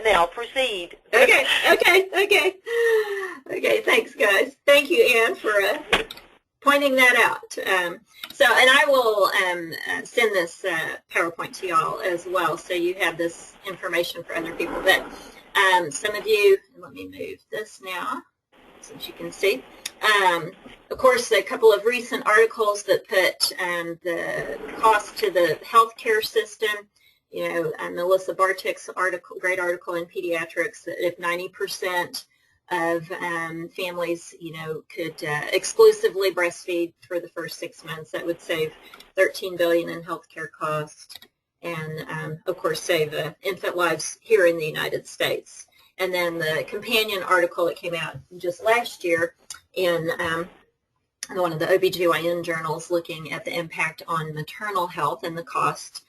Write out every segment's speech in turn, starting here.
right now. Proceed. Okay. Thanks, guys. Thank you, Ann, for pointing that out. And I will send this PowerPoint to y'all as well, so you have this information for other people. But some of you, let me move this now, so that you can see. Of course, a couple of recent articles that put the cost to the healthcare system. You know, Melissa Bartik's article, great article in Pediatrics, that if 90% of families, you know, could exclusively breastfeed for the first 6 months, that would save $13 billion in healthcare costs, and of course save infant lives here in the United States. And then the companion article that came out just last year in one of the OBGYN journals, looking at the impact on maternal health and the cost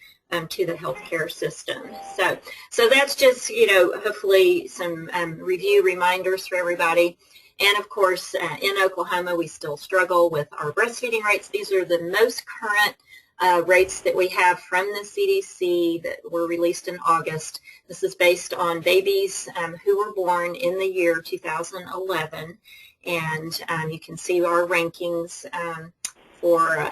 to the healthcare system. So that's just, you know, hopefully some review reminders for everybody. And of course, in Oklahoma, we still struggle with our breastfeeding rates. These are the most current rates that we have from the CDC that were released in August. This is based on babies who were born in the year 2011. And you can see our rankings for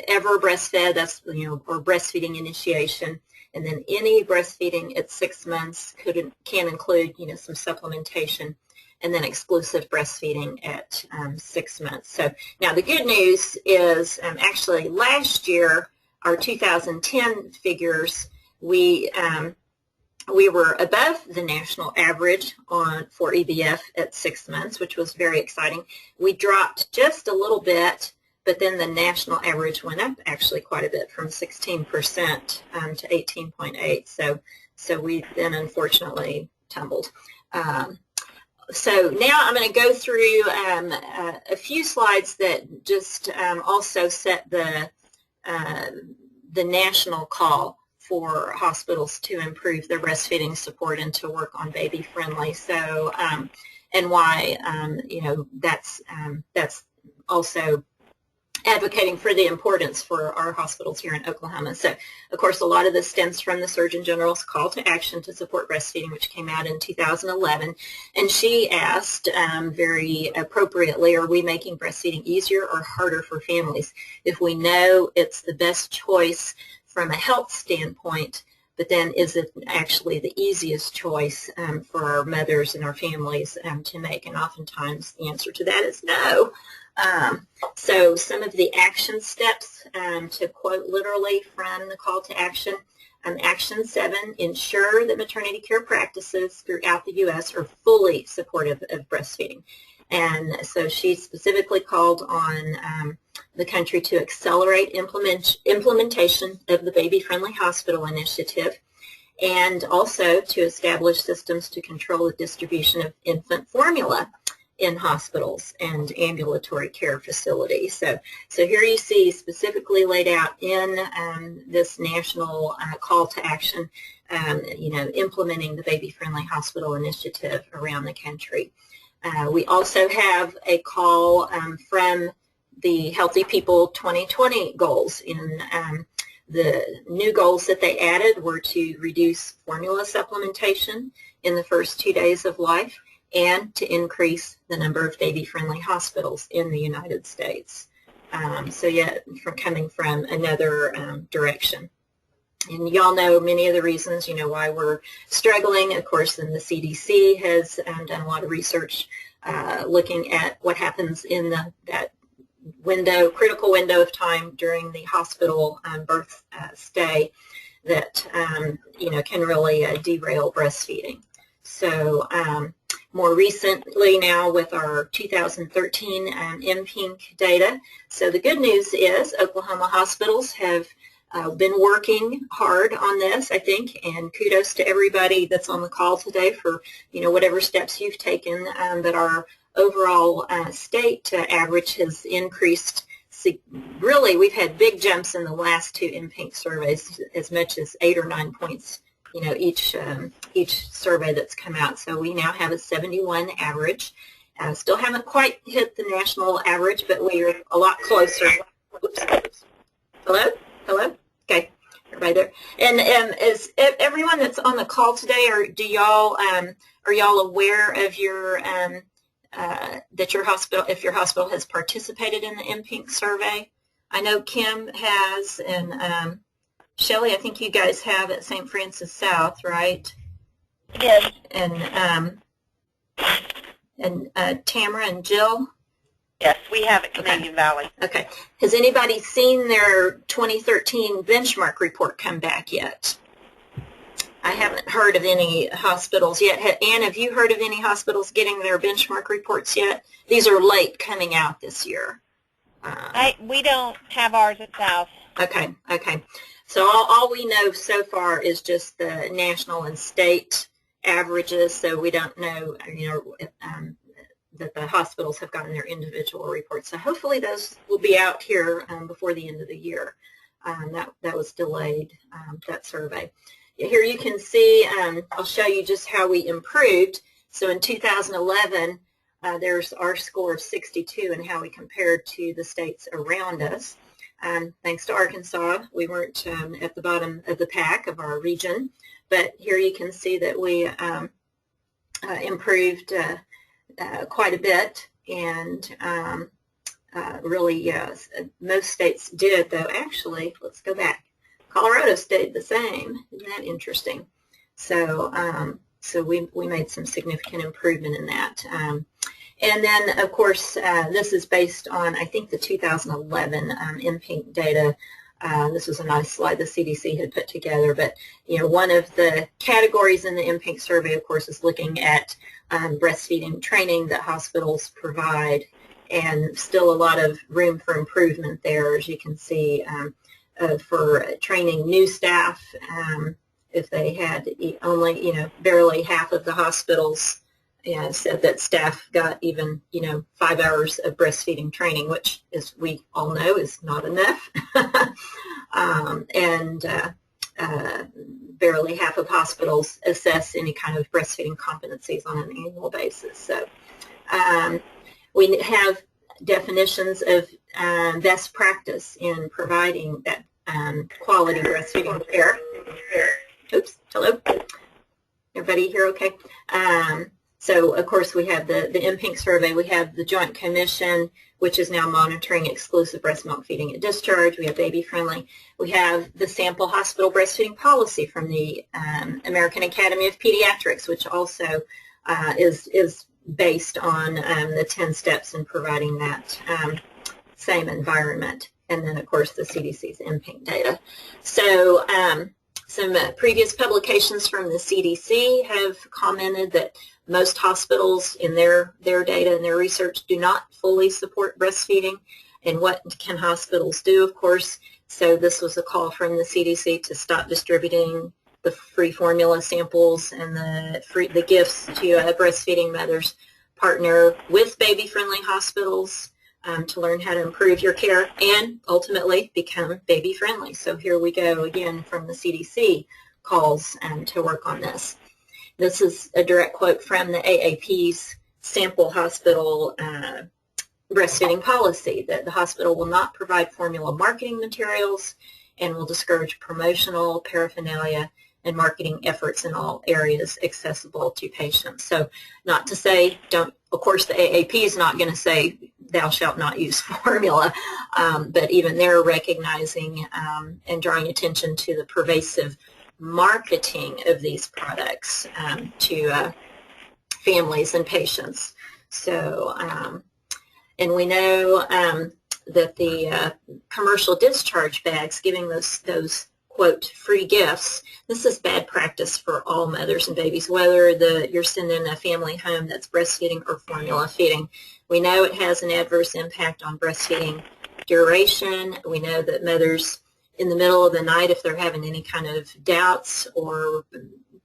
ever breastfed, that's, you know, or breastfeeding initiation, and then any breastfeeding at 6 months can include, you know, some supplementation, and then exclusive breastfeeding at 6 months. So now the good news is actually last year, our 2010 figures, we were above the national average for EBF at 6 months, which was very exciting. We dropped just a little bit, but then the national average went up actually quite a bit, from 16% to 18.8%. So we then unfortunately tumbled. So now I'm going to go through a few slides that just also set the national call for hospitals to improve their breastfeeding support and to work on baby friendly. So and why you know, that's also advocating for the importance for our hospitals here in Oklahoma. So, of course, a lot of this stems from the Surgeon General's call to action to support breastfeeding, which came out in 2011. And she asked very appropriately, are we making breastfeeding easier or harder for families? If we know it's the best choice from a health standpoint, but then is it actually the easiest choice for our mothers and our families to make? And oftentimes the answer to that is no. So some of the action steps, to quote literally from the call to action, Action 7, ensure that maternity care practices throughout the U.S. are fully supportive of breastfeeding. And so she specifically called on the country to accelerate implementation of the Baby Friendly Hospital Initiative, and also to establish systems to control the distribution of infant formula in hospitals and ambulatory care facilities. So here you see specifically laid out in this national call to action, you know, implementing the Baby Friendly Hospital Initiative around the country. We also have a call from the Healthy People 2020 goals. In the new goals that they added were to reduce formula supplementation in the first 2 days of life, and to increase the number of baby-friendly hospitals in the United States. So yeah, coming from another direction. And y'all know many of the reasons, you know, why we're struggling. Of course, and the CDC has done a lot of research looking at what happens in that window, critical window of time during the hospital birth stay that, you know, can really derail breastfeeding. So more recently now with our 2013 MPINC data. So the good news is Oklahoma hospitals have been working hard on this, I think, and kudos to everybody that's on the call today for, you know, whatever steps you've taken. But our overall state average has increased. Really, we've had big jumps in the last two MPINC surveys, as much as 8 or 9 points, you know, each survey that's come out. So we now have a 71 average. Still haven't quite hit the national average, but we're a lot closer. Oops. Hello? Hello? Okay. Everybody there? And is everyone that's on the call today, or do y'all are y'all aware of your that your hospital, if your hospital has participated in the MPINK survey? I know Kim has, and Shelley, I think you guys have at St. Francis South, right? Yes. And Tamara and Jill? Yes, we have at Canadian Valley. Okay. Has anybody seen their 2013 benchmark report come back yet? I haven't heard of any hospitals yet. Ann, have you heard of any hospitals getting their benchmark reports yet? These are late coming out this year. We don't have ours at South. Okay, okay. So all we know so far is just the national and state averages, so we don't know, that the hospitals have gotten their individual reports. So hopefully those will be out here before the end of the year. That was delayed, that survey. Here you can see, I'll show you just how we improved. So in 2011, there's our score of 62 and how we compared to the states around us. Thanks to Arkansas, we weren't at the bottom of the pack of our region, but here you can see that we improved quite a bit, and really most states did, though actually, let's go back. Colorado stayed the same. Isn't that interesting? So so we made some significant improvement in that. And then, of course, this is based on, I think, the 2011 MPINK data. This was a nice slide the CDC had put together. But, one of the categories in the MPINK survey, of course, is looking at breastfeeding training that hospitals provide, and still a lot of room for improvement there, as you can see, for training new staff. If they had only, barely half of the hospitals said that staff got even, 5 hours of breastfeeding training, which, as we all know, is not enough. And barely half of hospitals assess any kind of breastfeeding competencies on an annual basis. So we have definitions of best practice in providing that quality breastfeeding care. Oops, hello? Everybody here okay? So, of course, we have the MPINK survey. We have the Joint Commission, which is now monitoring exclusive breast milk feeding at discharge. We have Baby Friendly. We have the sample hospital breastfeeding policy from the American Academy of Pediatrics, which also is based on the 10 steps in providing that same environment. And then, of course, the CDC's MPINK data. So some previous publications from the CDC have commented that most hospitals in their data and their research do not fully support breastfeeding. And what can hospitals do, of course? So this was a call from the CDC to stop distributing the free formula samples and the gifts to breastfeeding mothers. Partner with baby-friendly hospitals to learn how to improve your care and ultimately become baby-friendly. So here we go again from the CDC calls to work on this. This is a direct quote from the AAP's sample hospital breastfeeding policy, that the hospital will not provide formula marketing materials and will discourage promotional paraphernalia and marketing efforts in all areas accessible to patients. So not to say, of course the AAP is not going to say thou shalt not use formula, but even they're recognizing and drawing attention to the pervasive marketing of these products to families and patients. So, and we know that the commercial discharge bags, giving those quote free gifts, this is bad practice for all mothers and babies, whether you're sending a family home that's breastfeeding or formula feeding. We know it has an adverse impact on breastfeeding duration. We know that mothers in the middle of the night, if they're having any kind of doubts or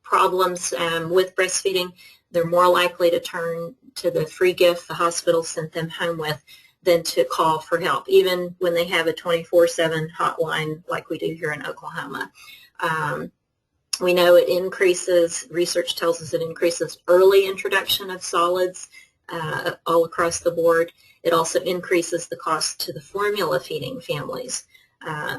problems with breastfeeding, they're more likely to turn to the free gift the hospital sent them home with than to call for help, even when they have a 24/7 hotline like we do here in Oklahoma. We know it increases, research tells us it increases early introduction of solids all across the board. It also increases the cost to the formula feeding families.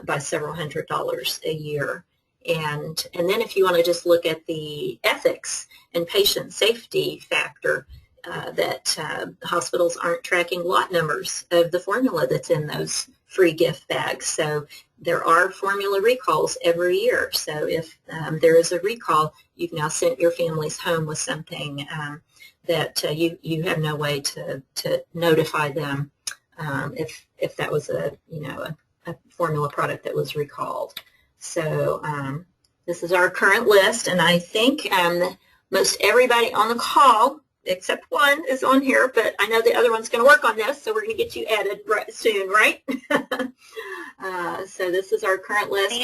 by several $100s a year. And then if you want to just look at the ethics and patient safety factor, that hospitals aren't tracking lot numbers of the formula that's in those free gift bags. So there are formula recalls every year. So if there is a recall, you've now sent your families home with something that you have no way to notify them if that was a formula product that was recalled. So this is our current list, and I think most everybody on the call except one is on here, but I know the other one's going to work on this, so we're going to get you added soon, right? So this is our current list.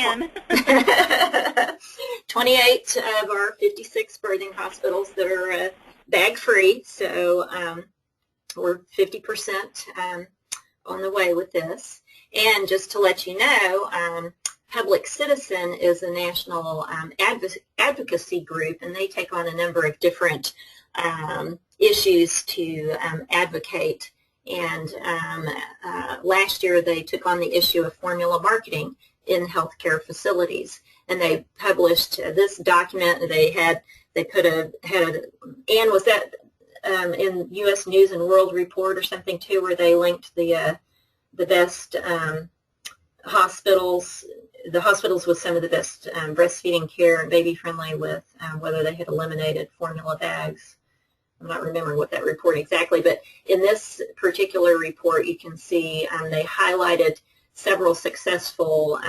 28 of our 56 birthing hospitals that are bag-free, so we're 50% on the way with this. And just to let you know, Public Citizen is a national advocacy group, and they take on a number of different issues to advocate. And last year they took on the issue of formula marketing in healthcare facilities, and they published this document. They put and was that in U.S. News and World Report or something too, where they linked the best hospitals, the hospitals with some of the best breastfeeding care and baby friendly, with whether they had eliminated formula bags. I'm not remembering what that report exactly, but in this particular report you can see they highlighted several successful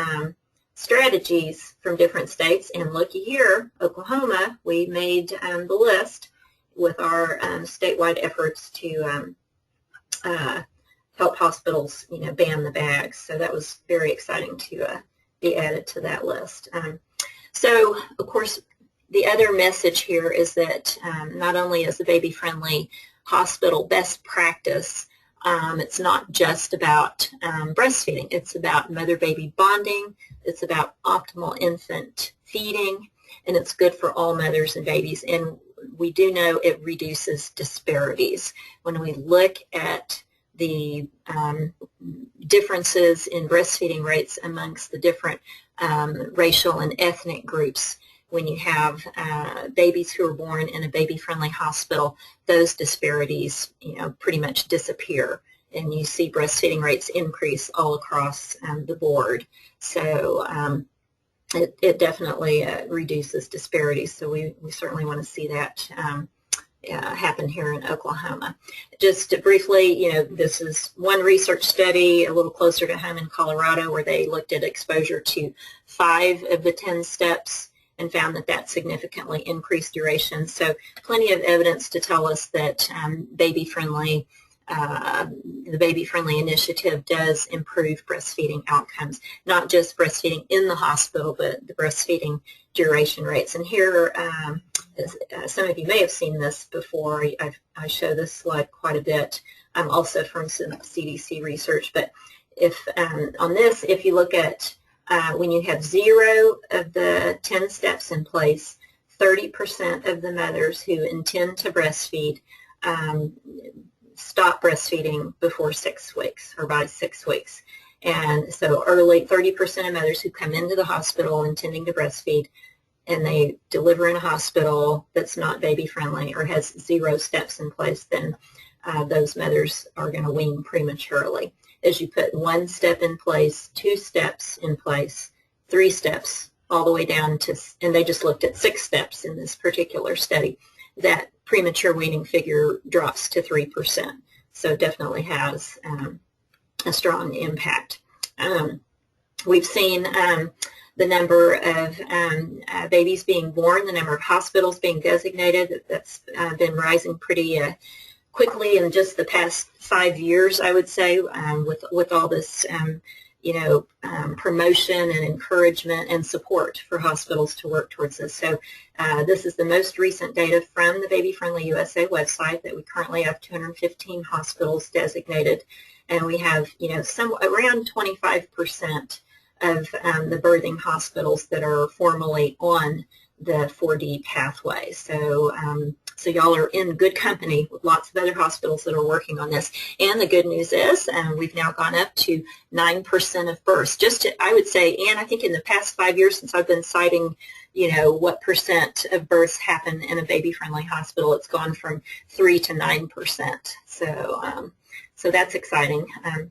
strategies from different states, and looky here, Oklahoma, we made the list with our statewide efforts to help hospitals, ban the bags. So that was very exciting to be added to that list. So, of course, the other message here is that not only is the baby-friendly hospital best practice, it's not just about breastfeeding. It's about mother-baby bonding. It's about optimal infant feeding, and it's good for all mothers and babies. And we do know it reduces disparities. When we look at the differences in breastfeeding rates amongst the different racial and ethnic groups, when you have babies who are born in a baby-friendly hospital, those disparities, pretty much disappear, and you see breastfeeding rates increase all across the board. So it definitely reduces disparities. So we certainly want to see that happen here in Oklahoma. Just briefly, this is one research study a little closer to home in Colorado, where they looked at exposure to 5 of the 10 steps and found that significantly increased duration. So plenty of evidence to tell us that the baby-friendly initiative does improve breastfeeding outcomes, not just breastfeeding in the hospital, but the breastfeeding duration rates. And here, some of you may have seen this before. I show this slide quite a bit, also from some CDC research. But on this, if you look at when you have 0 of the 10 steps in place, 30% of the mothers who intend to breastfeed stop breastfeeding before 6 weeks or by 6 weeks. And so 30% of mothers who come into the hospital intending to breastfeed, and they deliver in a hospital that's not baby-friendly or has 0 steps in place, then those mothers are going to wean prematurely. As you put 1 step in place, 2 steps in place, 3 steps, all the way down to, and they just looked at 6 steps in this particular study, that premature weaning figure drops to 3%. So it definitely has a strong impact. We've seen the number of babies being born, the number of hospitals being designated, that's been rising pretty quickly in just the past 5 years, I would say, with all this, promotion and encouragement and support for hospitals to work towards this. So this is the most recent data from the Baby Friendly USA website, that we currently have 215 hospitals designated, and we have, around 25% of the birthing hospitals that are formally on the 4D pathway. So So y'all are in good company with lots of other hospitals that are working on this. And the good news is we've now gone up to 9% of births. I would say, and I think in the past 5 years since I've been citing, what percent of births happen in a baby-friendly hospital, it's gone from 3 to 9%. So that's exciting.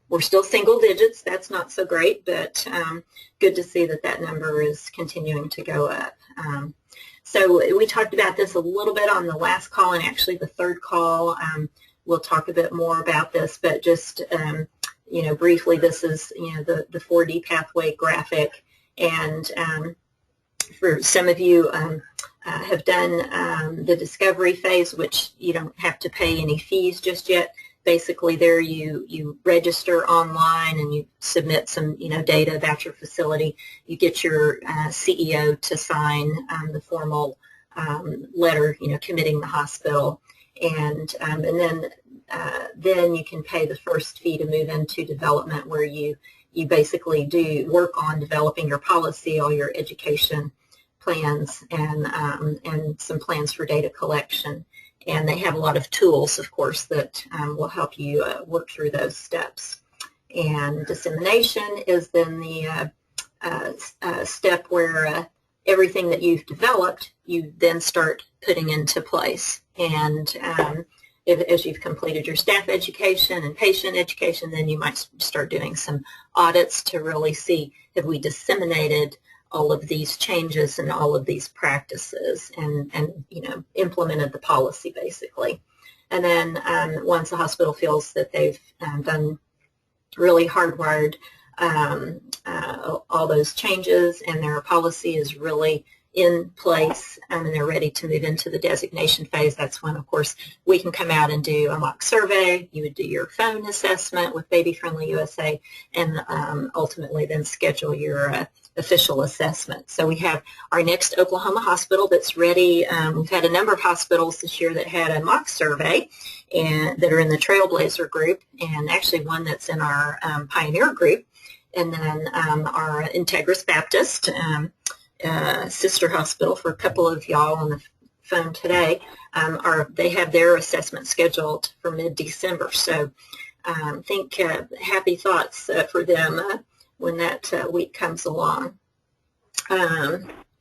We're still single digits. That's not so great, but good to see that number is continuing to go up. So we talked about this a little bit on the last call, and actually the third call. We'll talk a bit more about this, but just briefly, this is the 4D pathway graphic, and for some of you have done the discovery phase, which you don't have to pay any fees just yet. Basically, there you register online and you submit some data about your facility. You get your CEO to sign the formal letter, committing the hospital, and then you can pay the first fee to move into development, where you basically do work on developing your policy, all your education plans, and some plans for data collection. And they have a lot of tools, of course, that will help you work through those steps. And dissemination is then the step where everything that you've developed, you then start putting into place. And as you've completed your staff education and patient education, then you might start doing some audits to really see, have we disseminated all of these changes and all of these practices, and implemented the policy basically. And then once the hospital feels that they've done really hardwired all those changes and their policy is really in place, and they're ready to move into the designation phase, that's when, of course, we can come out and do a mock survey. You would do your phone assessment with Baby Friendly USA, and ultimately then schedule your official assessment. So we have our next Oklahoma hospital that's ready. We've had a number of hospitals this year that had a mock survey and that are in the Trailblazer group, and actually one that's in our Pioneer group, and then our Integris Baptist sister hospital for a couple of y'all on the phone today. They have their assessment scheduled for mid-December. So think happy thoughts for them when that week comes along. Are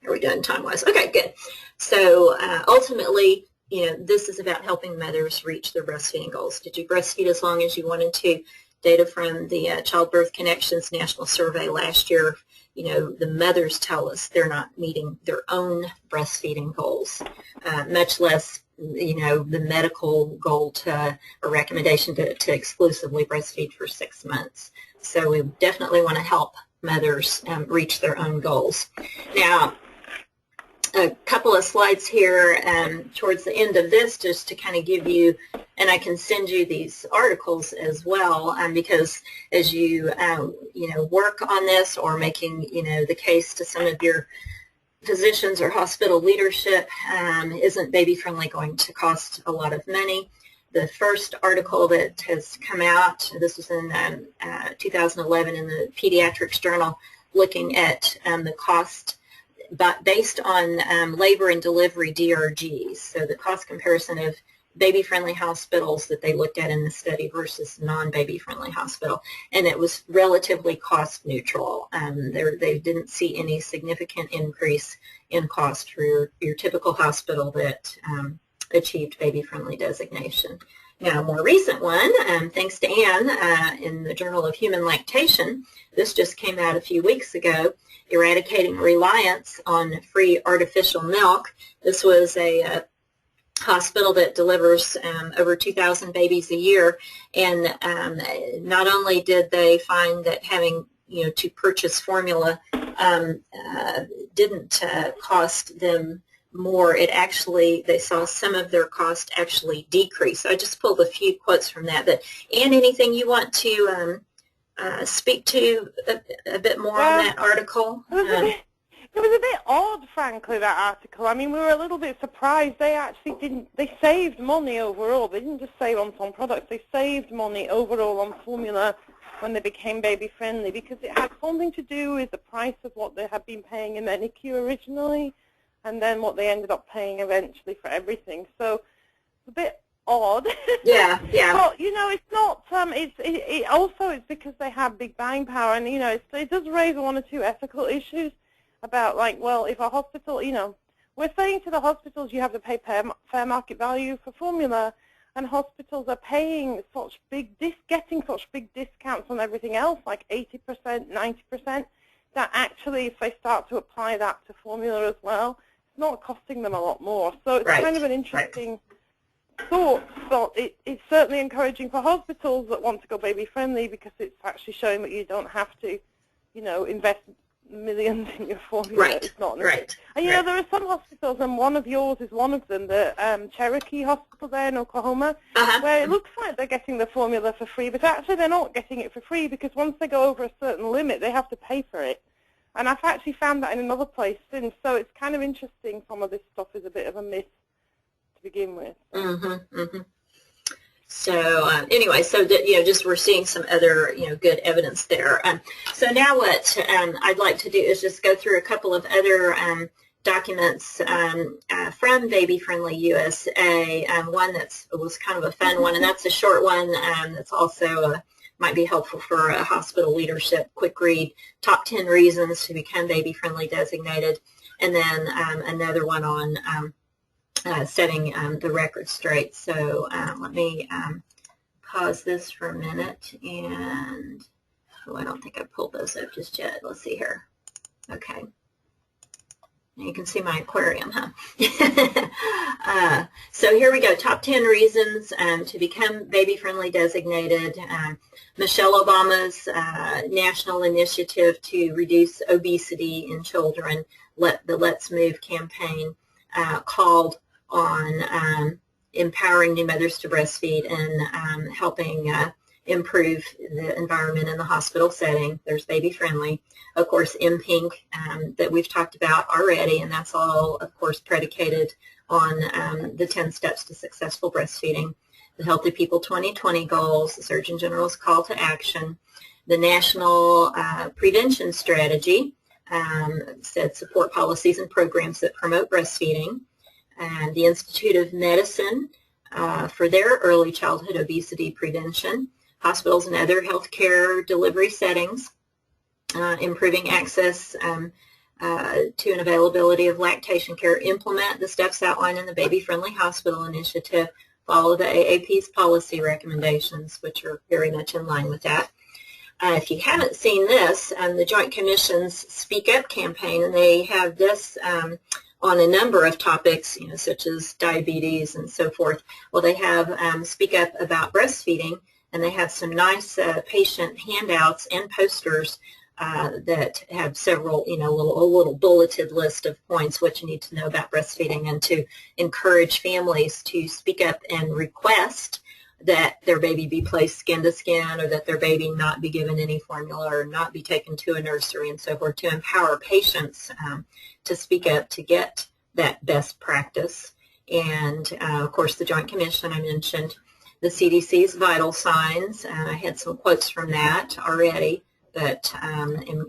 we done time-wise? Okay, good. So ultimately, this is about helping mothers reach their breastfeeding goals. Did you breastfeed as long as you wanted to? Data from the Childbirth Connections National Survey last year, the mothers tell us they're not meeting their own breastfeeding goals, much less, the medical goal or recommendation to exclusively breastfeed for 6 months. So we definitely want to help mothers reach their own goals. Now, a couple of slides here towards the end of this, just to kind of give you, and I can send you these articles as well, because as you work on this or making the case to some of your physicians or hospital leadership, isn't baby friendly going to cost a lot of money? The first article that has come out, this was in 2011 in the Pediatrics Journal, looking at the cost but based on labor and delivery DRGs, so the cost comparison of baby-friendly hospitals that they looked at in the study versus non-baby-friendly hospital, and it was relatively cost neutral. They didn't see any significant increase in cost for your typical hospital that achieved baby-friendly designation. Now, a more recent one, thanks to Anne, in the Journal of Human Lactation, this just came out a few weeks ago, Eradicating Reliance on Free Artificial Milk. This was a hospital that delivers over 2,000 babies a year, and not only did they find that having to purchase formula didn't cost them more, they saw some of their cost actually decrease. So I just pulled a few quotes from that. But Anne, anything you want to speak to a bit more on that article? It was a bit odd, frankly, that article. I mean, we were a little bit surprised. They actually they saved money overall. They didn't just save on some products. They saved money overall on formula when they became baby-friendly, because it had something to do with the price of what they had been paying in Medicare originally, and then what they ended up paying eventually for everything. So a bit odd. Yeah, yeah. But, you know, it's not, it also it's because they have big buying power, and, you know, it does raise one or two ethical issues about, like, well, if a hospital, you know, we're saying to the hospitals you have to pay fair market value for formula, and hospitals are paying such getting such big discounts on everything else, like 80%, 90%, that actually if they start to apply that to formula as well, it's not costing them a lot more. So it's kind of an interesting thought. But it's certainly encouraging for hospitals that want to go baby-friendly, because it's actually showing that you don't have to, you know, invest millions in your formula. Right. It's not Right. And, you know, there are some hospitals, and one of yours is one of them, the Cherokee Hospital there in Oklahoma, where it looks like they're getting the formula for free, but actually they're not getting it for free, because once they go over a certain limit, they have to pay for it. And I've actually found that in another place since, so it's kind of interesting. Some of this stuff is a bit of a myth to begin with. So anyway, so that, you know, just we're seeing some other, you know, good evidence there. So now what I'd like to do is just go through a couple of other documents from Baby Friendly USA. One was kind of a fun one, and that's a short one that's also might be helpful for hospital leadership. Quick read: Top 10 Reasons to Become Baby Friendly Designated, and then another one on setting the record straight. So let me pause this for a minute, and I don't think I pulled those up just yet. Let's see here. Okay. You can see my aquarium, huh? So here we go. Top 10 reasons to become baby-friendly designated. Michelle Obama's national initiative to reduce obesity in children, the Let's Move campaign, called on empowering new mothers to breastfeed and helping improve the environment in the hospital setting. There's Baby Friendly. Of course, MPINK that we've talked about already, and that's all, of course, predicated on the 10 steps to successful breastfeeding. The Healthy People 2020 goals, the Surgeon General's call to action, the National Prevention Strategy, said support policies and programs that promote breastfeeding, and the Institute of Medicine for their early childhood obesity prevention, hospitals and other healthcare delivery settings, improving access to and availability of lactation care, implement the steps outlined in the Baby Friendly Hospital Initiative, follow the AAP's policy recommendations, which are very much in line with that. If you haven't seen this, the Joint Commission's Speak Up campaign, and they have this on a number of topics, you know, such as diabetes and so forth. Well, they have Speak Up about breastfeeding, and they have some nice patient handouts and posters that have several, you know, a little bulleted list of points what you need to know about breastfeeding, and to encourage families to speak up and request that their baby be placed skin to skin, or that their baby not be given any formula, or not be taken to a nursery, and so forth, to empower patients to speak up to get that best practice. And of course, the Joint Commission I mentioned, the CDC's vital signs. I had some quotes from that already that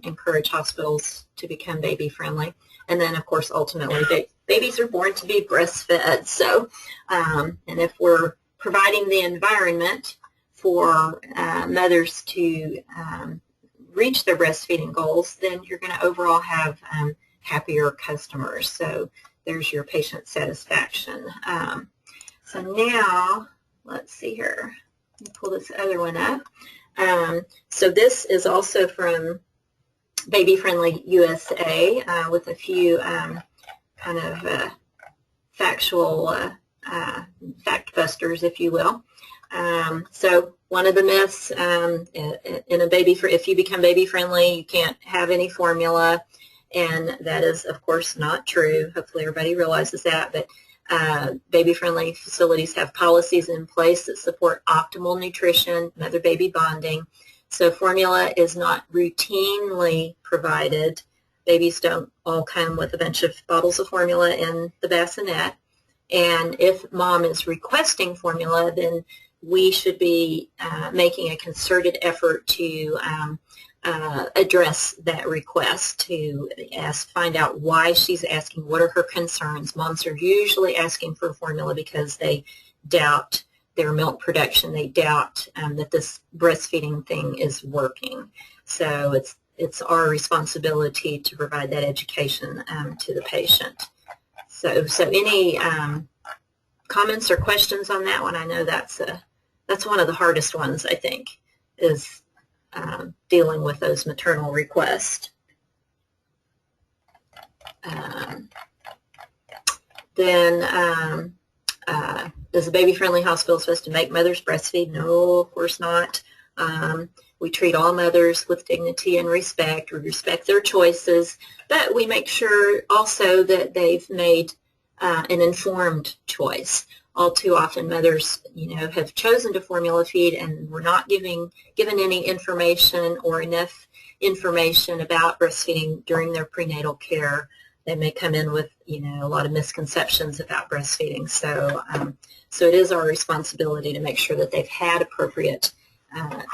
encourage hospitals to become baby friendly. And then, of course, ultimately, babies are born to be breastfed. So, and if we're providing the environment for mothers to reach their breastfeeding goals, then you're going to overall have happier customers. So there's your patient satisfaction. So now, let's see here. Let me pull this other one up. So this is also from Baby Friendly USA with a few kind of factual fact busters, if you will. So one of the myths in a baby, if you become baby friendly, you can't have any formula, and that is, of course, not true. Hopefully everybody realizes that. But baby-friendly facilities have policies in place that support optimal nutrition, mother-baby bonding. So formula is not routinely provided. Babies don't all come with a bunch of bottles of formula in the bassinet. And if mom is requesting formula, then we should be making a concerted effort to address that request, to find out why she's asking, what are her concerns. Moms are usually asking for formula because they doubt their milk production. They doubt that this breastfeeding thing is working. So it's our responsibility to provide that education to the patient. So any comments or questions on that one? I know that's one of the hardest ones, I think, is dealing with those maternal requests. Then is a baby-friendly hospital supposed to make mothers breastfeed? No, of course not. We treat all mothers with dignity and respect. We respect their choices, but we make sure also that they've made an informed choice. All too often, mothers, have chosen to formula feed and were not given any information or enough information about breastfeeding during their prenatal care. They may come in with, a lot of misconceptions about breastfeeding. So it is our responsibility to make sure that they've had appropriate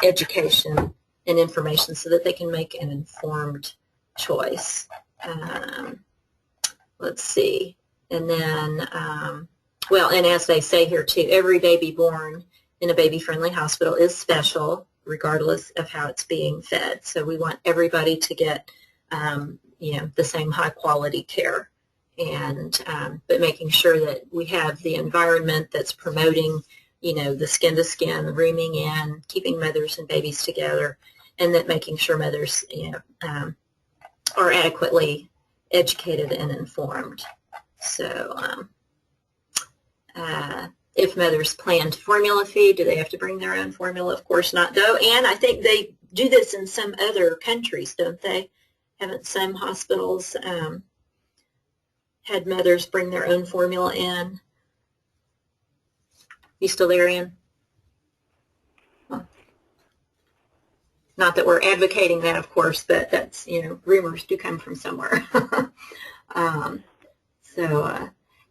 education and information so that they can make an informed choice. Let's see. And then, and as they say here too, every baby born in a baby-friendly hospital is special, regardless of how it's being fed. So we want everybody to get, the same high-quality care, and but making sure that we have the environment that's promoting, the skin-to-skin, rooming in, keeping mothers and babies together, and that making sure mothers, are adequately educated and informed. So if mothers plan to formula feed, do they have to bring their own formula? Of course not, though. And I think they do this in some other countries, don't they? Haven't some hospitals had mothers bring their own formula in? You still there, Ian? Not that we're advocating that, of course, but that's, rumors do come from somewhere.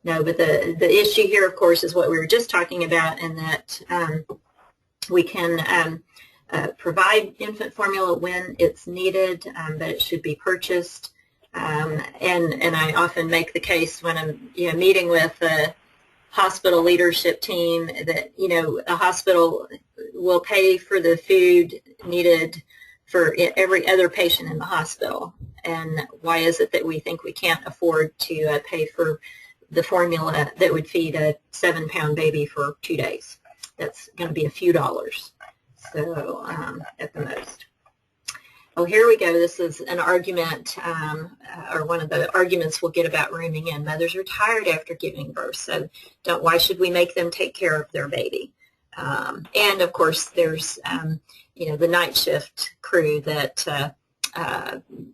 No, but the issue here, of course, is what we were just talking about, and that we can provide infant formula when it's needed, but it should be purchased. And I often make the case when I'm meeting with the hospital leadership team that a hospital will pay for the food needed for every other patient in the hospital. And why is it that we think we can't afford to pay for the formula that would feed a 7-pound baby for 2 days? That's going to be a few dollars, so at the most. Oh, here we go. This is an argument, or one of the arguments we'll get about rooming in. Mothers are tired after giving birth, so why should we make them take care of their baby? And of course, there's the night shift crew that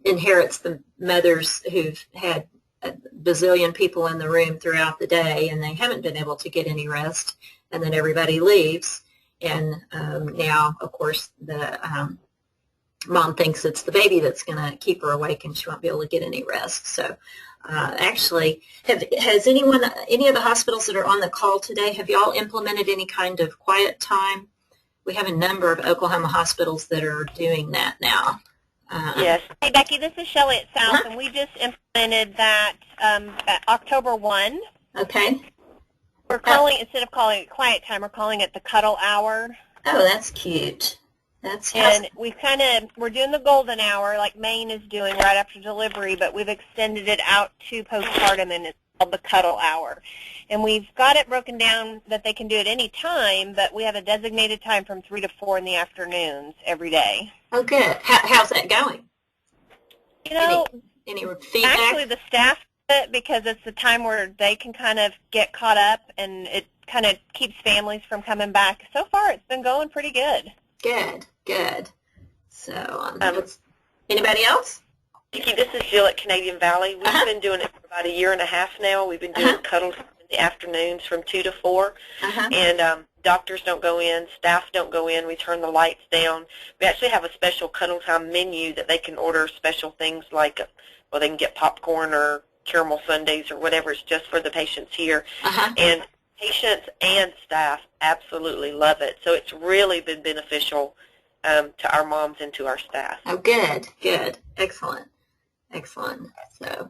inherits the mothers who've had a bazillion people in the room throughout the day, and they haven't been able to get any rest, and then everybody leaves, and now, of course, the mom thinks it's the baby that's going to keep her awake, and she won't be able to get any rest. So actually, has any of the hospitals that are on the call today, have y'all implemented any kind of quiet time? We have a number of Oklahoma hospitals that are doing that now. Yes. Hey, Becky, this is Shelley at South, and we just implemented that October 1. Okay. We're calling, instead of calling it quiet time, we're calling it the cuddle hour. Oh, that's cute. And we're doing the golden hour like Maine is doing right after delivery, but we've extended it out to postpartum, and it's called the cuddle hour. And we've got it broken down that they can do it any time, but we have a designated time from 3 to 4 in the afternoons every day. Oh, good. How's that going? Any feedback? Actually, the staff love it because it's the time where they can kind of get caught up, and it kind of keeps families from coming back. So far, it's been going pretty good. Good. So, anybody else? Vicki, this is Jill at Canadian Valley. We've been doing it for about 1.5 years now. We've been doing cuddles in the afternoons from 2 to 4, and doctors don't go in, staff don't go in. We turn the lights down. We actually have a special cuddle time menu that they can order special things like, they can get popcorn or caramel sundaes or whatever. It's just for the patients here. And patients and staff absolutely love it. So it's really been beneficial to our moms and to our staff. Oh, good, good, excellent, excellent. So,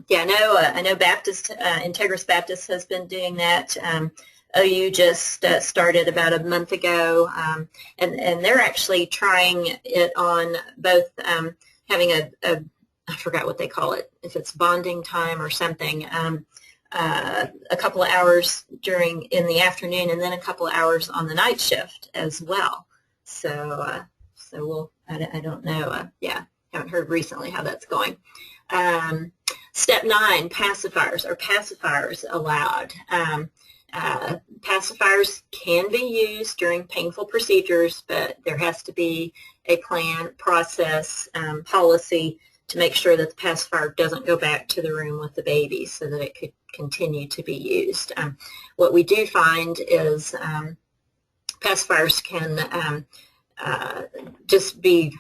yeah, I know Baptist, Integris Baptist has been doing that. OU just started about a month ago, and they're actually trying it on both having I forgot what they call it, if it's bonding time or something, a couple of hours in the afternoon, and then a couple of hours on the night shift as well. So, I don't know, yeah, haven't heard recently how that's going. Step 9, pacifiers. Are pacifiers allowed? Pacifiers can be used during painful procedures, but there has to be a plan, process, policy to make sure that the pacifier doesn't go back to the room with the baby so that it could continue to be used. What we do find is pacifiers can just be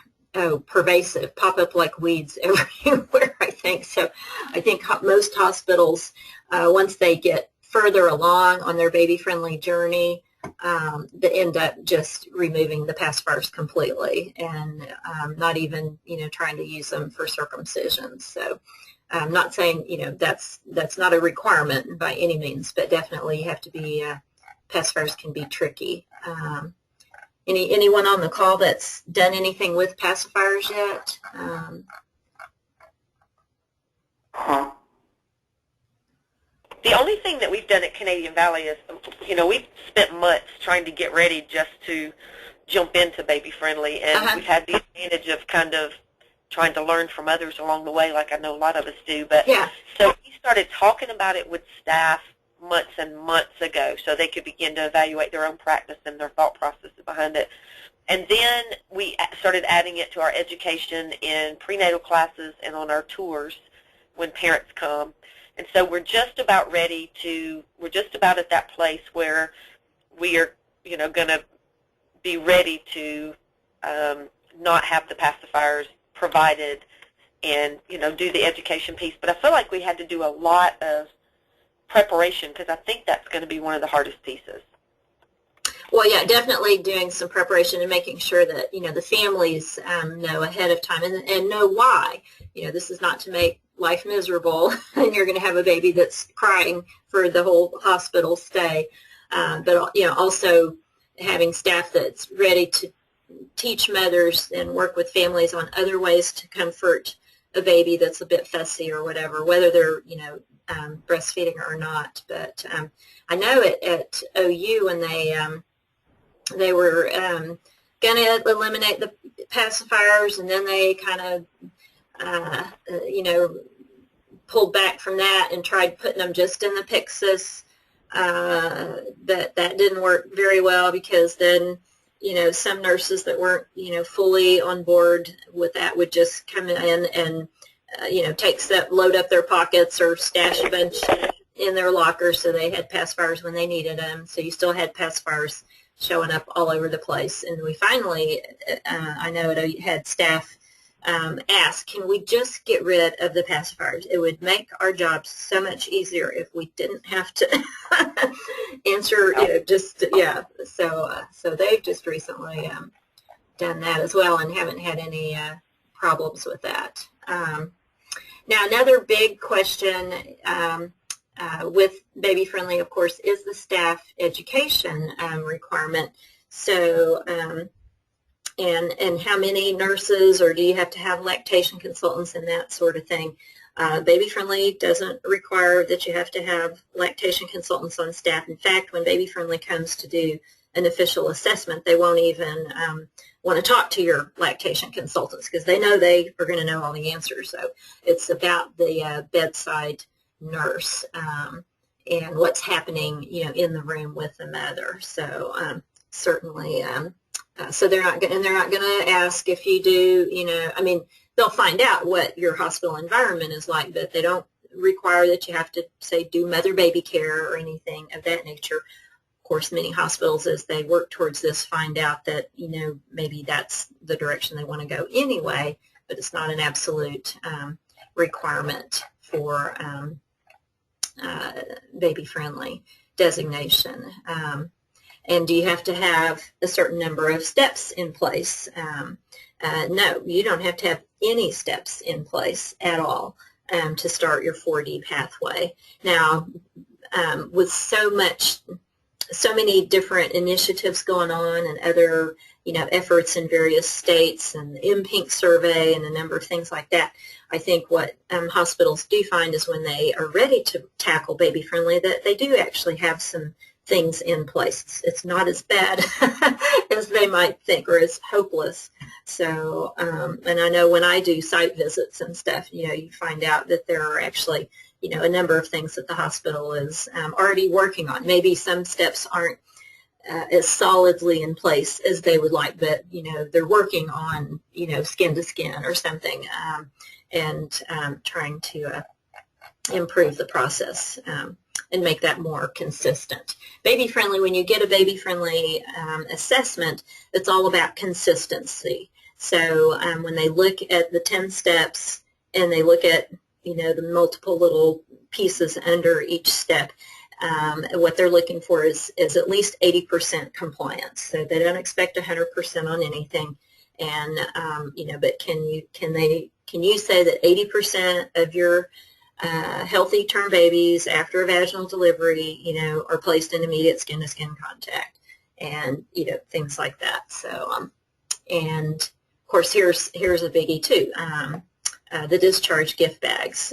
pervasive, pop up like weeds everywhere, I think. So I think most hospitals, once they get further along on their baby-friendly journey, that end up just removing the pacifiers completely and not even, trying to use them for circumcision. So I'm not saying, that's not a requirement by any means, but definitely you have to be, pacifiers can be tricky. Anyone on the call that's done anything with pacifiers yet? The only thing that we've done at Canadian Valley is, we've spent months trying to get ready just to jump into baby friendly, and we've had the advantage of kind of trying to learn from others along the way, like I know a lot of us do. But yeah. So we started talking about it with staff months and months ago so they could begin to evaluate their own practice and their thought process behind it. And then we started adding it to our education in prenatal classes and on our tours when parents come. And so we're just about at that place where we are, going to be ready to not have the pacifiers provided and, do the education piece. But I feel like we had to do a lot of preparation because I think that's going to be one of the hardest pieces. Well, yeah, definitely doing some preparation and making sure that, the families know ahead of time and know why. This is not to make life miserable and you're going to have a baby that's crying for the whole hospital stay. But, also having staff that's ready to teach mothers and work with families on other ways to comfort a baby that's a bit fussy or whatever, whether they're, breastfeeding or not. But I know at OU when they were going to eliminate the pacifiers, and then they kind of, pulled back from that and tried putting them just in the Pyxis. That didn't work very well because then, some nurses that weren't, fully on board with that would just come in and, load up their pockets or stash a bunch in their locker so they had pacifiers when they needed them. So you still had pacifiers showing up all over the place. And we finally, I know it had staff ask, can we just get rid of the pacifiers? It would make our jobs so much easier if we didn't have to answer, So they've just recently done that as well and haven't had any problems with that. Now, another big question with baby friendly, of course, is the staff education requirement. So, and how many nurses, or do you have to have lactation consultants and that sort of thing? Baby friendly doesn't require that you have to have lactation consultants on staff. In fact, when baby friendly comes to do an official assessment, they won't even want to talk to your lactation consultants because they know they are going to know all the answers. So it's about the bedside nurse and what's happening, in the room with the mother. So certainly, so they're not going to ask if you do, they'll find out what your hospital environment is like, but they don't require that you have to say do mother-baby care or anything of that nature. Of course, many hospitals, as they work towards this, find out that, maybe that's the direction they want to go anyway, but it's not an absolute requirement for baby-friendly designation. And do you have to have a certain number of steps in place? No, you don't have to have any steps in place at all to start your 4D pathway. Now, with so many different initiatives going on and other, efforts in various states and the MPINK survey and a number of things like that, I think what hospitals do find is when they are ready to tackle baby friendly, that they do actually have some things in place. It's not as bad as they might think, or as hopeless. So, and I know when I do site visits and stuff, you find out that there are actually, a number of things that the hospital is already working on. Maybe some steps aren't as solidly in place as they would like, but, they're working on, skin to skin or something, and trying to improve the process and make that more consistent. Baby friendly, when you get a baby friendly assessment, it's all about consistency. So when they look at the 10 steps and they look at, the multiple little pieces under each step, what they're looking for is at least 80% compliance. So they don't expect 100% on anything. And, but can you say that 80% of your healthy term babies after a vaginal delivery, are placed in immediate skin-to-skin contact, and things like that. So, and of course, here's a biggie too: the discharge gift bags.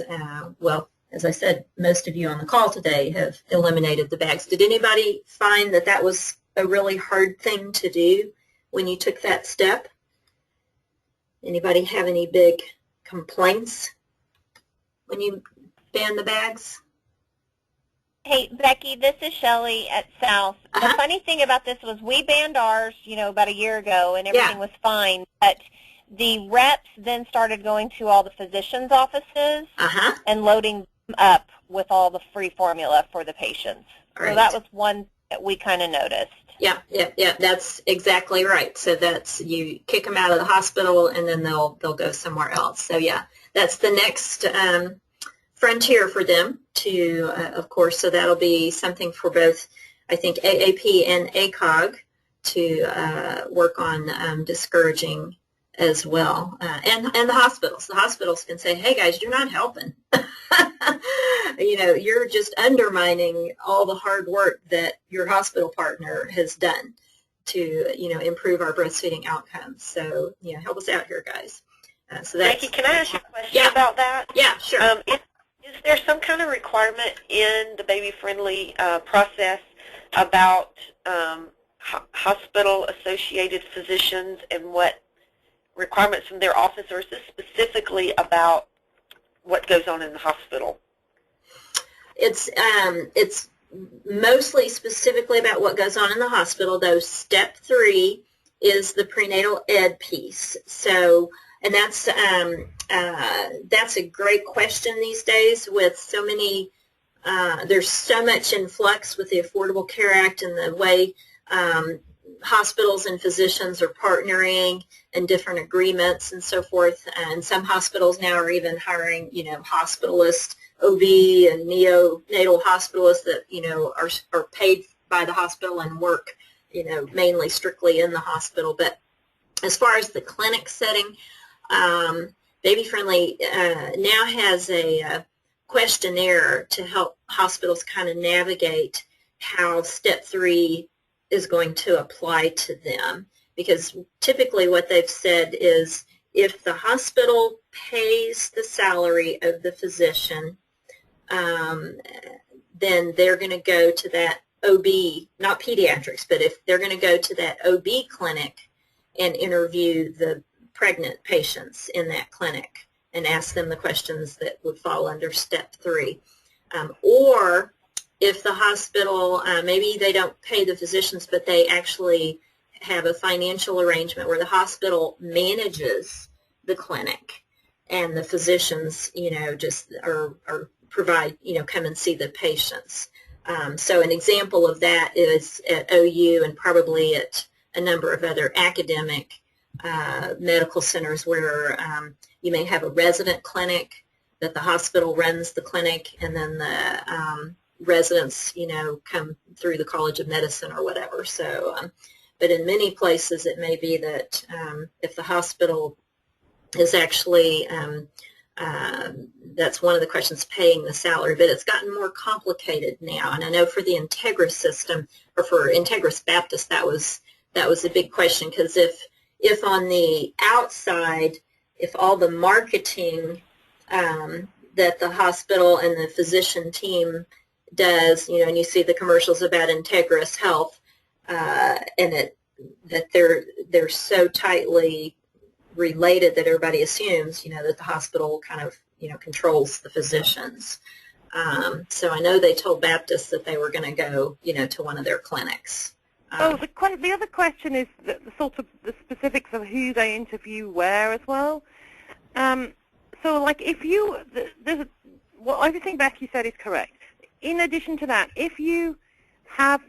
Well, as I said, most of you on the call today have eliminated the bags. Did anybody find that that was a really hard thing to do when you took that step? Anybody have any big complaints when you ban the bags? Hey, Becky, this is Shelley at South. The funny thing about this was we banned ours, about a year ago, and everything was fine. But the reps then started going to all the physicians' offices and loading them up with all the free formula for the patients. Right. So that was one that we kind of noticed. Yeah, that's exactly right. So that's, you kick them out of the hospital and then they'll go somewhere else. So yeah, that's the next frontier for them to, of course, so that'll be something for both, I think, AAP and ACOG to work on discouraging as well. And the hospitals. The hospitals can say, hey guys, you're not helping. You're just undermining all the hard work that your hospital partner has done to, improve our breastfeeding outcomes. So, help us out here, guys. So that's, Becky, can I ask you a question about that? Yeah, sure. Is there some kind of requirement in the baby-friendly process about hospital-associated physicians and what requirements from their office, or is this specifically about what goes on in the hospital? It's mostly specifically about what goes on in the hospital, though step 3 is the prenatal ed piece. So, and that's a great question these days with so many, there's so much in flux with the Affordable Care Act and the way hospitals and physicians are partnering and different agreements and so forth. And some hospitals now are even hiring, hospitalists, OB and neonatal hospitalists that, are paid by the hospital and work, mainly strictly in the hospital. But as far as the clinic setting, Baby Friendly now has a questionnaire to help hospitals kind of navigate how step 3 is going to apply to them, because typically what they've said is if the hospital pays the salary of the physician, then they're going to go to that OB, not pediatrics, but if they're going to go to that OB clinic and interview the pregnant patients in that clinic and ask them the questions that would fall under step 3. Or if the hospital, maybe they don't pay the physicians, but they actually have a financial arrangement where the hospital manages the clinic and the physicians, just are provide, come and see the patients. So an example of that is at OU and probably at a number of other academic medical centers where you may have a resident clinic that the hospital runs the clinic, and then residents, come through the College of Medicine or whatever. So, but in many places it may be that if the hospital is actually, that's one of the questions, paying the salary, but it's gotten more complicated now. And I know for the Integris system, or for Integris Baptist, that was a big question, because if on the outside, if all the marketing that the hospital and the physician team does, and you see the commercials about Integris Health, and that they're so tightly related that everybody assumes, that the hospital kind of, controls the physicians. So I know they told Baptist that they were going to go, to one of their clinics. The other question is the sort of the specifics of who they interview where as well. So, like, if you, everything Becky said is correct. In addition to that, if you have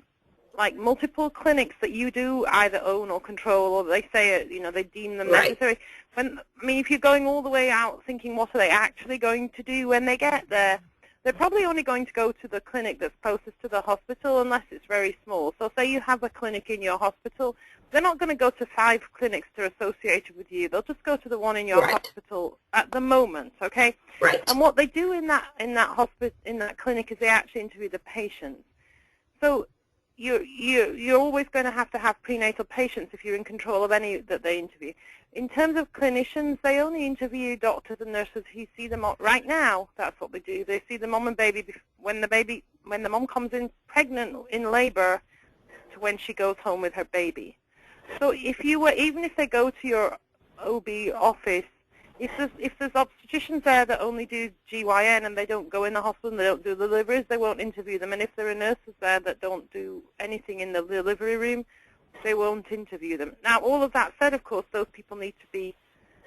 like multiple clinics that you do either own or control, or they say, they deem them necessary. If you're going all the way out thinking, what are they actually going to do when they get there? They're probably only going to go to the clinic that's closest to the hospital unless it's very small. So say you have a clinic in your hospital, they're not going to go to 5 clinics that are associated with you. They'll just go to the one in your hospital at the moment, okay? Right. And what they do in that clinic is they actually interview the patients. So you're always going to have prenatal patients if you're in control of any that they interview. In terms of clinicians, they only interview doctors and nurses who see them right now. That's what they do. They see the mom and baby when the mom comes in pregnant in labor to when she goes home with her baby. So even if they go to your OB office, if there's obstetricians there that only do GYN and they don't go in the hospital and they don't do deliveries, they won't interview them. And if there are nurses there that don't do anything in the delivery room, they won't interview them. Now, all of that said, of course, those people need to be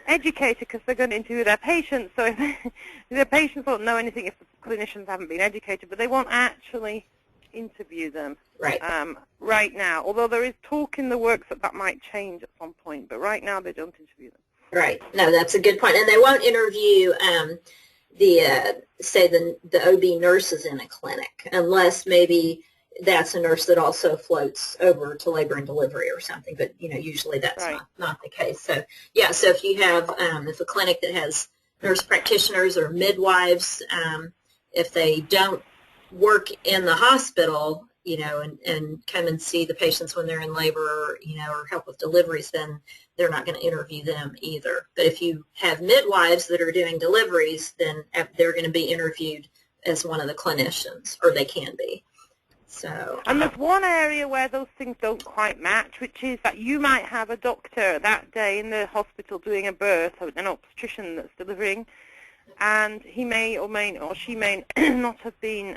educated because they're going to interview their patients. So if their patients won't know anything if the clinicians haven't been educated, but they won't actually interview them right now. Although there is talk in the works that might change at some point, but right now they don't interview them. Right. No, that's a good point. And they won't interview the OB nurses in a clinic unless maybe that's a nurse that also floats over to labor and delivery or something. But, usually that's not the case. So, yeah, so if you have if a clinic that has nurse practitioners or midwives, if they don't work in the hospital, and come and see the patients when they're in labor, or help with deliveries, then they're not going to interview them either. But if you have midwives that are doing deliveries, then they're going to be interviewed as one of the clinicians, or they can be. So, and there's one area where those things don't quite match, which is that you might have a doctor that day in the hospital doing a birth, an obstetrician that's delivering, and he may or she may not have been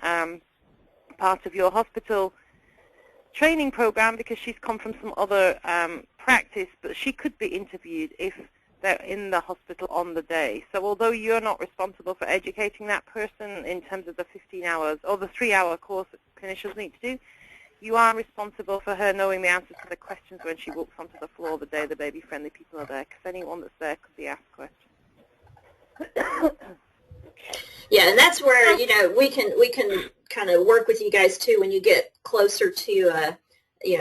part of your hospital training program because she's come from some other practice, but she could be interviewed if they're in the hospital on the day. So although you're not responsible for educating that person in terms of the 15 hours or the 3-hour course that clinicians need to do, you are responsible for her knowing the answers to the questions when she walks onto the floor the day the baby-friendly people are there, because anyone that's there could be asked questions. Yeah, and that's where, we can kind of work with you guys too when you get closer to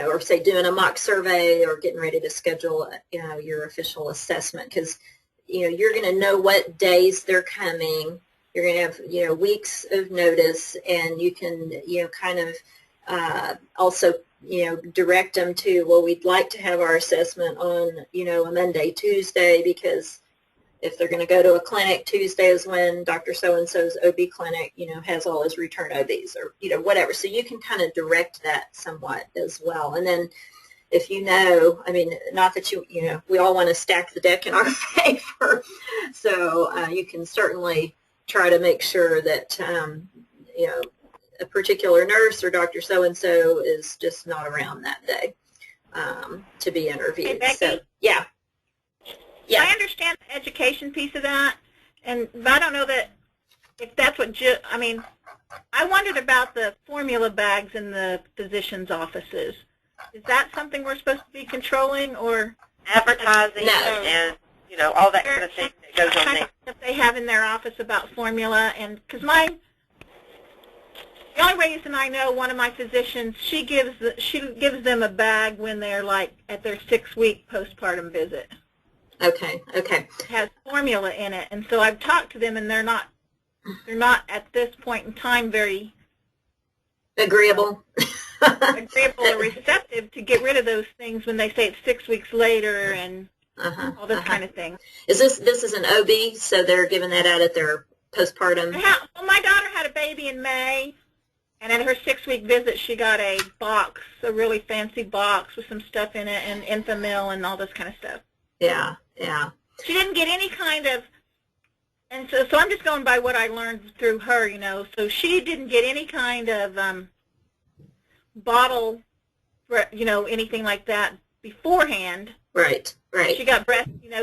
or say doing a mock survey or getting ready to schedule, your official assessment, because, you're going to know what days they're coming. You're going to have, weeks of notice, and you can, kind of also, direct them to, well, we'd like to have our assessment on, a Monday, Tuesday, because if they're going to go to a clinic, Tuesday is when Dr. So-and-so's OB clinic, has all his return OBs or, whatever. So you can kind of direct that somewhat as well. And then if not that we all want to stack the deck in our favor. So you can certainly try to make sure that, a particular nurse or Dr. So-and-so is just not around that day to be interviewed. Hey, Becky? So, yeah. Yeah. I understand the education piece of that, but I don't know that if that's what I wondered about the formula bags in the physicians' offices. Is that something we're supposed to be controlling, or advertising and all that kind of thing that goes on there? That they have in their office about formula, and because The only reason I know, one of my physicians, she gives them a bag when they're like at their 6-week postpartum visit. Okay, okay. It has formula in it, and so I've talked to them, and they're not at this point in time very agreeable. Agreeable or receptive to get rid of those things when they say it's 6 weeks later and all this kind of thing. Is this is an OB, so they're giving that out at their postpartum? Well, my daughter had a baby in May, and at her 6-week visit, she got a box, a really fancy box with some stuff in it, and Infamil and all this kind of stuff. Yeah, yeah. She didn't get any kind of, and so I'm just going by what I learned through her, you know. So she didn't get any kind of bottle, you know, anything like that beforehand. Right, right. She got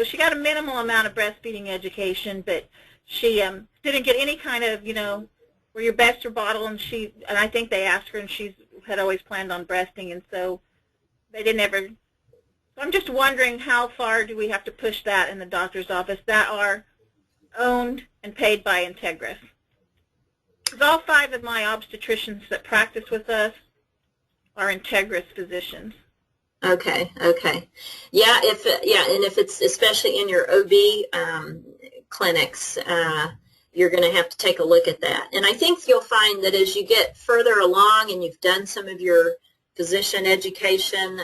she got a minimal amount of breastfeeding education, but she didn't get any kind of, you know, where your best or bottle, and I think they asked her, and she had always planned on breasting, and so they didn't ever. So I'm just wondering, how far do we have to push that in the doctor's office that are owned and paid by Integris? Because all 5 of my obstetricians that practice with us are Integris physicians. Okay, okay. Yeah, and if it's especially in your OB clinics, you're going to have to take a look at that. And I think you'll find that as you get further along and you've done some of your physician education,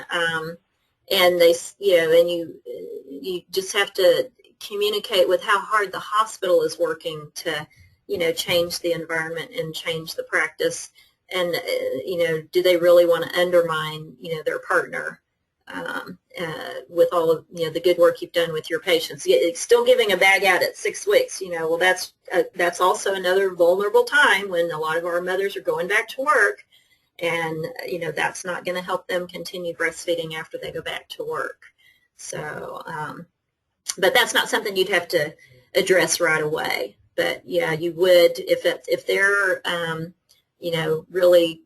and they, you know, and you just have to communicate with how hard the hospital is working to, you know, change the environment and change the practice. And, you know, do they really want to undermine, you know, their partner with all of, you know, the good work you've done with your patients? Still giving a bag out at 6 weeks, you know, well, that's also another vulnerable time when a lot of our mothers are going back to work, and, you know, that's not going to help them continue breastfeeding after they go back to work. So, but that's not something you'd have to address right away. But, yeah, you would if they're, you know, really,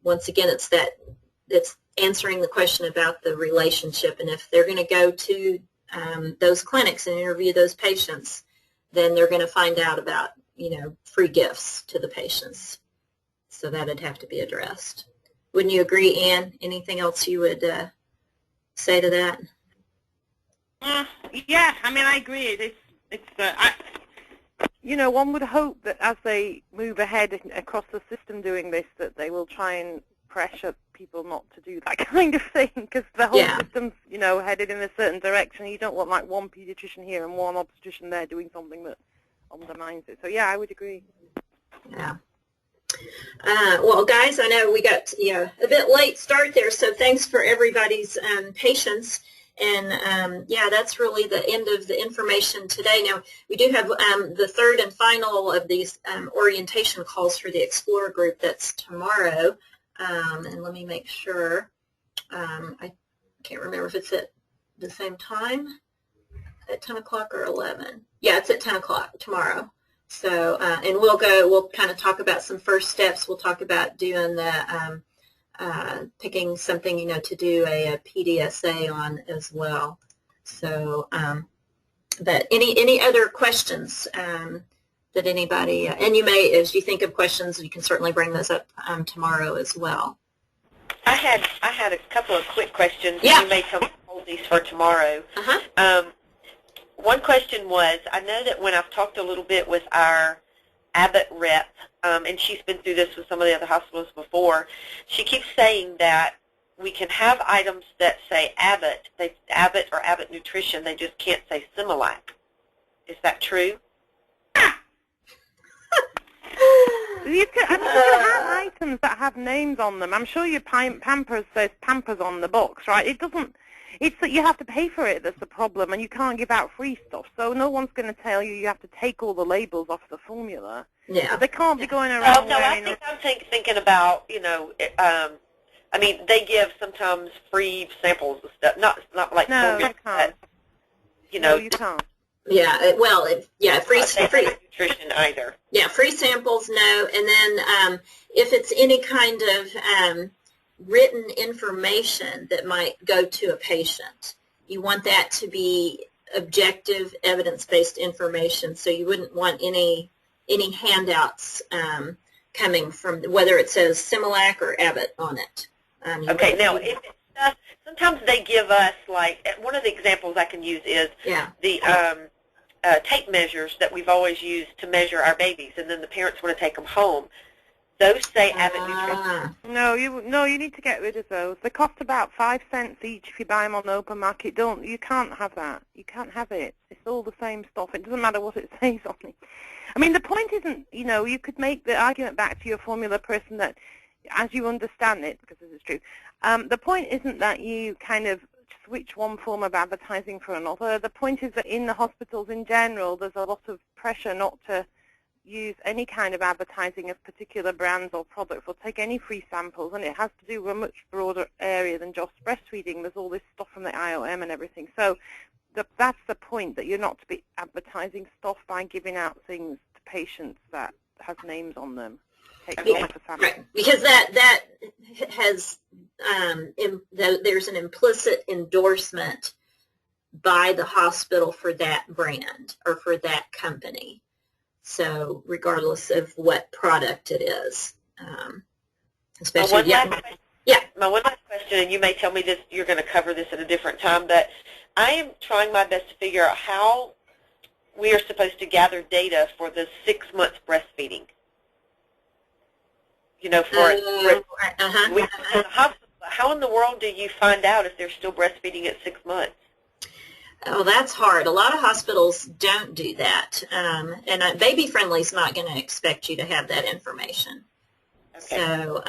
once again, it's answering the question about the relationship. And if they're going to go to those clinics and interview those patients, then they're going to find out about, you know, free gifts to the patients. So that'd have to be addressed. Wouldn't you agree, Ann? Anything else you would say to that? Yeah, I mean, I agree. You know, one would hope that as they move ahead across the system doing this, that they will try and pressure people not to do that kind of thing, because the whole system's, you know, headed in a certain direction. You don't want like one pediatrician here and one obstetrician there doing something that undermines it. So yeah, I would agree. Yeah. Well, guys, I know we got a bit late start there, so thanks for everybody's patience. And, yeah, that's really the end of the information today. Now, we do have the third and final of these orientation calls for the Explorer group. That's tomorrow. And let me make sure. I can't remember if it's at the same time, at 10 o'clock or 11. Yeah, it's at 10 o'clock tomorrow. So, and we'll kind of talk about some first steps. We'll talk about doing the picking something, you know, to do a PDSA on as well. So, but any other questions that anybody, and you may, as you think of questions, you can certainly bring those up tomorrow as well. I had a couple of quick questions. Yeah. You may come hold these for tomorrow. One question was, I know that when I've talked a little bit with our Abbott rep, and she's been through this with some of the other hospitals before, she keeps saying that we can have items that say Abbott, Abbott or Abbott Nutrition, they just can't say Similac. Is that true? You have items that have names on them. I'm sure your Pampers says Pampers on the box, right? It doesn't. It's that you have to pay for it that's the problem, and you can't give out free stuff. So no one's going to tell you have to take all the labels off the formula. Yeah. But they can't be going around. No, I think I'm thinking about, you know, I mean, they give sometimes free samples of stuff. Not like no, formula, you can't. you know. No, you can't. Yeah, well, free nutrition either. Yeah, free samples, no. And then if it's any kind of written information that might go to a patient, you want that to be objective, evidence-based information. So you wouldn't want any handouts coming from, whether it says Similac or Abbott on it. Okay, now if it's stuff, sometimes they give us, like, one of the examples I can use is the tape measures that we've always used to measure our babies, and then the parents want to take them home. Those say Abbott Nutrition. No, you need to get rid of those. They cost about 5 cents each if you buy them on the open market. You can't have that. You can't have it. It's all the same stuff. It doesn't matter what it says on it. I mean, the point isn't, you could make the argument back to your formula person that, as you understand it, because this is true, the point isn't that you kind of switch one form of advertising for another. The point is that in the hospitals in general, there's a lot of pressure not to use any kind of advertising of particular brands or products or take any free samples, and it has to do with a much broader area than just breastfeeding. There's all this stuff from the IOM and everything. So that's the point, that you're not to be advertising stuff by giving out things to patients that has names on them. Right, because that has there's an implicit endorsement by the hospital for that brand or for that company. So regardless of what product it is, especially My one last question, and you may tell me this, you're going to cover this at a different time, but I am trying my best to figure out how we are supposed to gather data for the 6 months breastfeeding. How in the world do you find out if they're still breastfeeding at 6 months? Oh, that's hard. A lot of hospitals don't do that, and Baby Friendly is not going to expect you to have that information. Okay. So,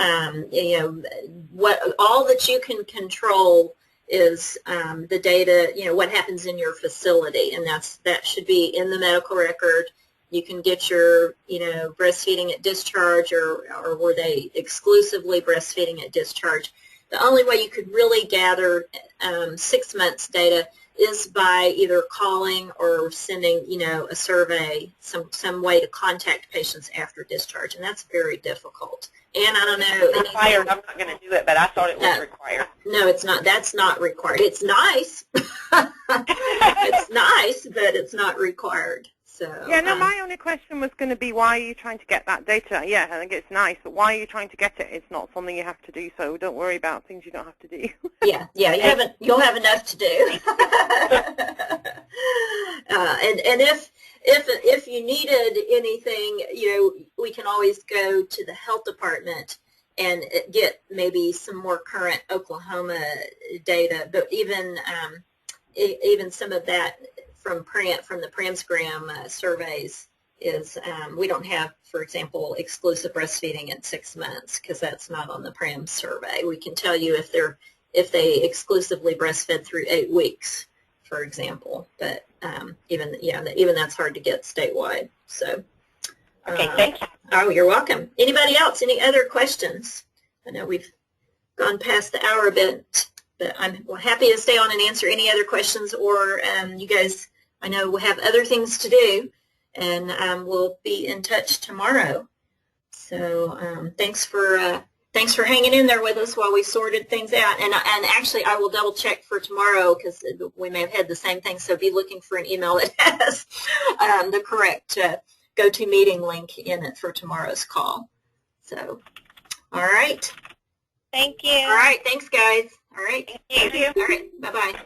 what all that you can control is the data. What happens in your facility, and that should be in the medical record. You can get your, breastfeeding at discharge, or were they exclusively breastfeeding at discharge. The only way you could really gather 6 months data is by either calling or sending, a survey, some way to contact patients after discharge, and that's very difficult. And I don't know. Required. I'm not going to do it, but I thought it was required. No, it's not. That's not required. It's nice. It's nice, but it's not required. So, yeah, no, my only question was going to be, why are you trying to get that data? Yeah, I think it's nice, but why are you trying to get it? It's not something you have to do, so don't worry about things you don't have to do. Yeah, you'll have enough to do. And if you needed anything, we can always go to the health department and get maybe some more current Oklahoma data, but even some of that from the Pramsgram surveys is we don't have, for example, exclusive breastfeeding at 6 months, because that's not on the Pram survey. We can tell you if they exclusively breastfed through 8 weeks, for example, but even that's hard to get statewide. So okay, thank you. Oh, you're welcome. Anybody else? Any other questions? I know we've gone past the hour a bit, but I'm happy to stay on and answer any other questions, or you guys, I know we'll have other things to do, and we'll be in touch tomorrow. So thanks for hanging in there with us while we sorted things out. And actually, I will double check for tomorrow, because we may have had the same thing. So be looking for an email that has the correct GoToMeeting link in it for tomorrow's call. So, all right. Thank you. All right. Thanks, guys. All right. Thank you. All right. Bye-bye.